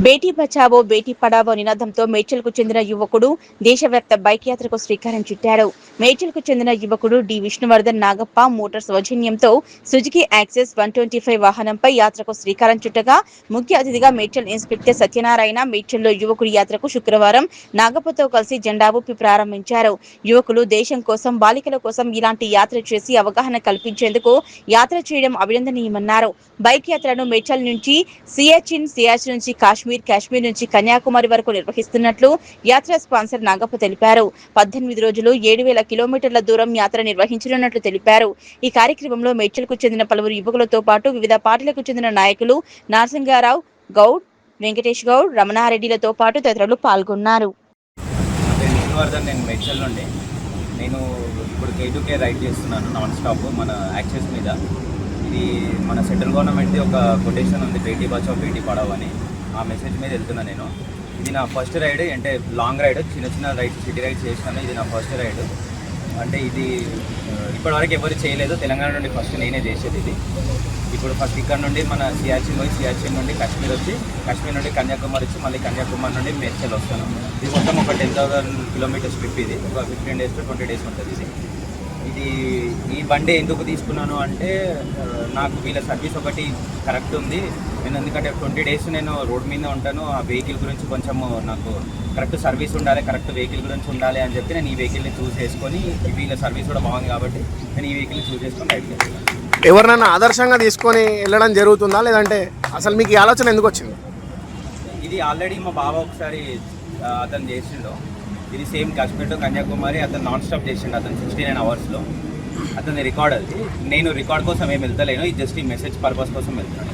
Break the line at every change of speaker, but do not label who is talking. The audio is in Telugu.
బేటీ బచావో బేటీ పడావో నినాదంతో మేడ్చల్కు చెందిన యువకుడు దేశవ్యాప్త బైక్ యాత్రకు శ్రీకారం చుట్టాడు. మేడ్చల్కు చెందిన యువకుడు డి విష్ణువర్ధన్ నాగప్ప మోటార్స్ సౌజన్యంతో సుజుకి యాక్సెస్ 125 వాహనంపై యాత్రకు శ్రీకారం చుట్టగా ముఖ్య అతిథిగా మేడ్చల్ ఇన్స్పెక్టర్ సత్యనారాయణ మేడ్చల్లో యువకుడి యాత్రకు శుక్రవారం నాగప్పతో కలిసి జెండా ఊపి ప్రారంభించారు. యువకులు దేశం కోసం, బాలికల కోసం ఇలాంటి యాత్ర చేసి అవగాహన కల్పించేందుకు యాత్ర చేయడం అభినందనీయమన్నారు. బైక్ యాత్రను మేడ్చల్ నుంచి సియాచిన్ నుంచి కాశ్మీర్ నుంచి కన్యాకుమారి వరకు నిర్వహిస్తున్నట్లు యాత్ర స్పాన్సర్ నాగప్ప తెలిపారు. 18 రోజులు 7,000 కిలోమీటర్ల దూరం యాత్ర నిర్వహించనున్నట్లు తెలిపారు. ఈ కార్యక్రమంలో మేడ్చల్కు చెందిన పలువురు యువకులతో పాటు వివిధ పార్టీలకు చెందిన నాయకులు నరసింగారావు గౌడ్, వెంకటేష్ గౌడ్, రమణారెడ్డిలతో పాటు తదితరులు పాల్గొన్నారు.
నేను ఇప్పుడు K2K రైడ్ చేస్తున్నాను నాన్ స్టాప్ మన యాక్సెస్ మీద. ఇది మన సెంట్రల్ గవర్నమెంట్ది ఒక కొటేషన్ ఉంది, బేటీ బచావో బేటీ పడావో అని. ఆ మెసేజ్ మీద వెళ్తున్నాను నేను. ఇది నా ఫస్ట్ రైడ్, అంటే లాంగ్ రైడ్, చిన్న రైడ్ సిటీ రైడ్ చేసినాను. ఇది నా ఫస్ట్ రైడ్, అంటే ఇది ఇప్పటివరకు ఎవరు చేయలేదు. తెలంగాణ నుండి ఫస్ట్ నేనే చేసేది ఇది. ఇప్పుడు ఫస్ట్ ఇక్కడ నుండి మన సియాచిన్ నుండి కాశ్మీర్ వచ్చి, కాశ్మీర్ నుండి కన్యాకుమారి వచ్చి, మళ్ళీ కన్యాకుమారి నుండి మేడ్చల్ వస్తాను. ఇది మొత్తం ఒక 10,000 కిలోమీటర్స్ ట్రిప్. ఇది ఒక 15 days to 20 days ఉంటుంది. ఇది ఈ బండి ఎందుకు తీసుకున్నాను అంటే, నాకు వీళ్ళ సర్వీస్ ఒకటి కరెక్ట్ ఉంది. నేను ఎందుకంటే 20 days నేను రోడ్ మీద ఉంటాను. ఆ వెహికల్ గురించి కొంచెము నాకు కరెక్ట్ సర్వీస్ ఉండాలి, కరెక్ట్ వెహికల్ గురించి ఉండాలి అని చెప్పి నేను ఈ వెహికల్ని చూస్ చేసుకొని, వీళ్ళ సర్వీస్ కూడా బాగుంది కాబట్టి నేను ఈ వెహికల్ని చూస్ చేసుకొని రైడ్ చేస్తాను.
ఎవరినైనా ఆదర్శంగా తీసుకొని వెళ్ళడం జరుగుతుందా, లేదంటే అసలు మీకు ఈ ఆలోచన ఎందుకు వచ్చింది?
ఇది ఆల్రెడీ మా బావ ఒకసారి అతను చేసిండు. ఇది సేమ్ కాశ్మీర్ టు కన్యాకుమారి అతను నాన్ స్టాప్ చేసిండు. అతను 69 hours అతని రికార్డ్. అది నేను రికార్డ్ కోసం ఏం వెళ్తలేను, ఇది జస్ట్ ఈ మెసేజ్ పర్పస్ కోసం వెళ్తున్నాను.